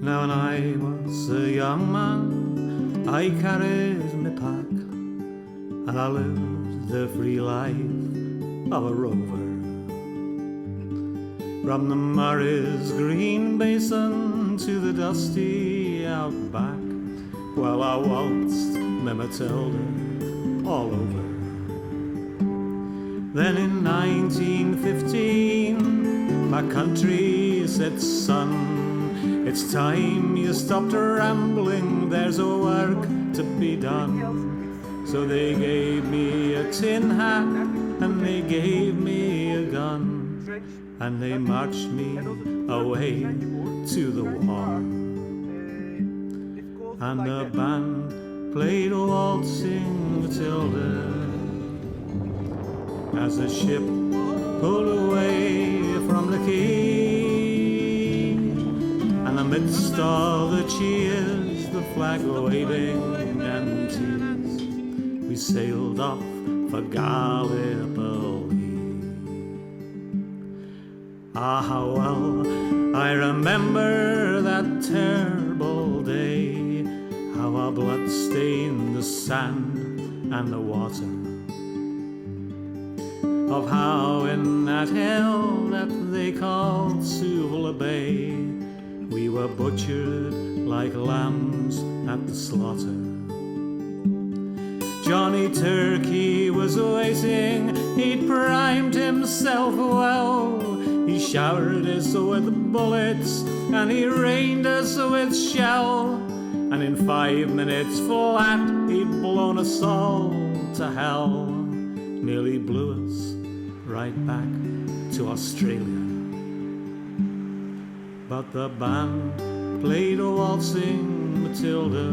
Now when I was a young man, I carried my pack, and I lived the free life of a rover. From the Murray's green basin to the dusty outback, while I waltzed my Matilda all over. Then in 1915, my country said, son, it's time you stopped rambling, there's a work to be done. So they gave me a tin hat and they gave me a gun, and they marched me away to the war. And the band played Waltzing Matilda as the ship pulled away from the quay. And amidst all the cheers, the flag waving and tears, we sailed off for Gallipoli. Ah, how well I remember that terrible day, how our blood stained the sand and the water, of how in that hell that they called Suvla Bay, we were butchered like lambs at the slaughter. Johnny Turkey was waiting, he'd primed himself well. He showered us with bullets and he rained us with shell. And in 5 minutes flat, he'd blown us all to hell. Nearly blew us right back to Australia. But the band played a Waltzing Matilda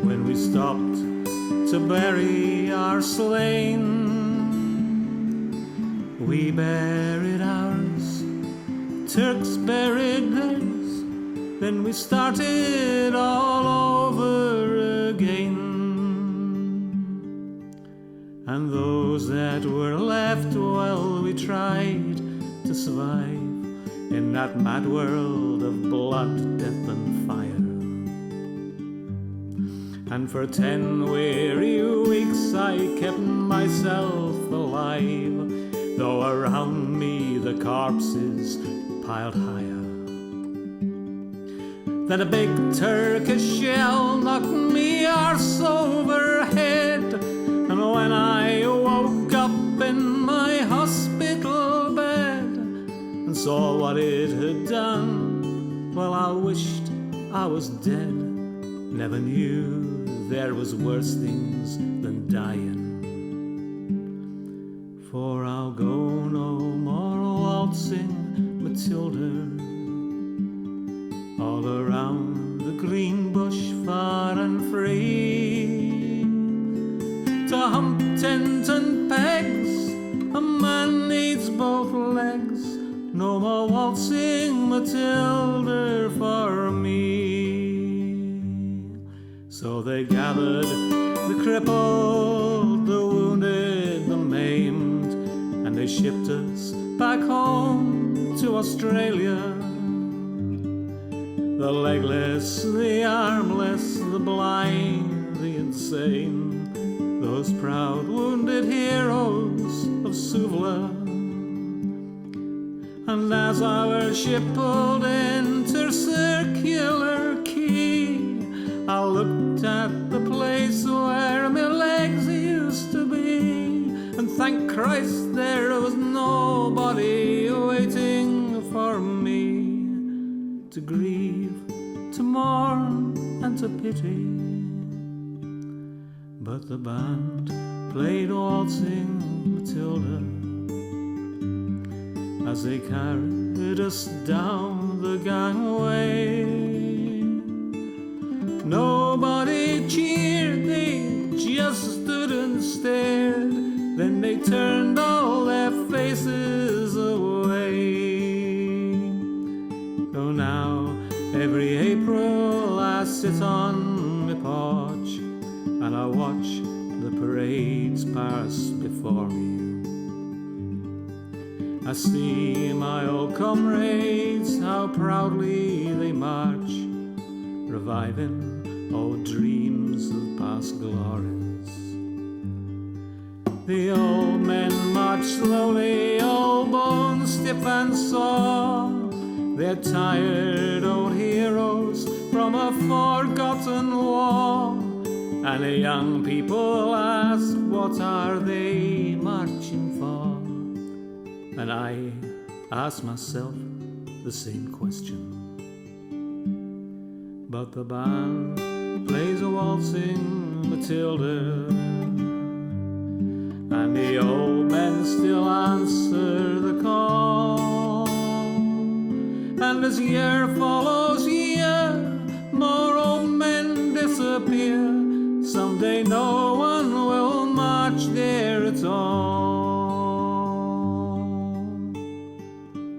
when we stopped to bury our slain. We buried ours, Turks buried theirs, then we started all over again. And those that were left, well, we tried to survive in that mad world of blood, death and fire. And for 10 weary weeks I kept myself alive, though around me the corpses piled higher. Then a big Turkish shell knocked me arse overhead, and when I woke up in my hospital bed and saw what it had done, well, I wished I was dead. Never knew there was worse things than dying. For I'll go no more waltzing Matilda all around the green bush far and free. To hump tent and pegs, a man needs both legs. No more waltzing Matilda for me. So they gathered the crippled, the wounded, the maimed, and they shipped us back home to Australia. The legless, the armless, the blind, the insane, those proud wounded heroes of Suvla. And as our ship pulled into Circular Quay, I looked at the place where my legs used to be, and thank Christ there was nobody waiting for me to grieve, to mourn and to pity. But the band played Waltzing Matilda as they carried us down the gangway. Nobody cheered, they just stood and stared. Then they turned all their faces away. So now, every April I sit on my porch and I watch the parades pass before me. I see my old comrades, how proudly reviving old dreams of past glories. The old men march slowly, old bones stiff and sore. They're tired old heroes from a forgotten war. And the young people ask, what are they marching for? And I ask myself the same question. But the band plays a waltzing Matilda, and the old men still answer the call. And as year follows year, more old men disappear. Someday no one will march there at all.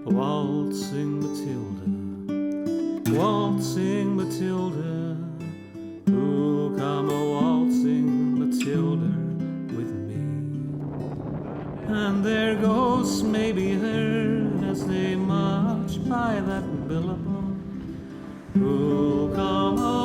Waltzing Matilda, waltzing Matilda, who come a waltzing Matilda with me. And their ghosts may be heard as they march by that billabong, who come a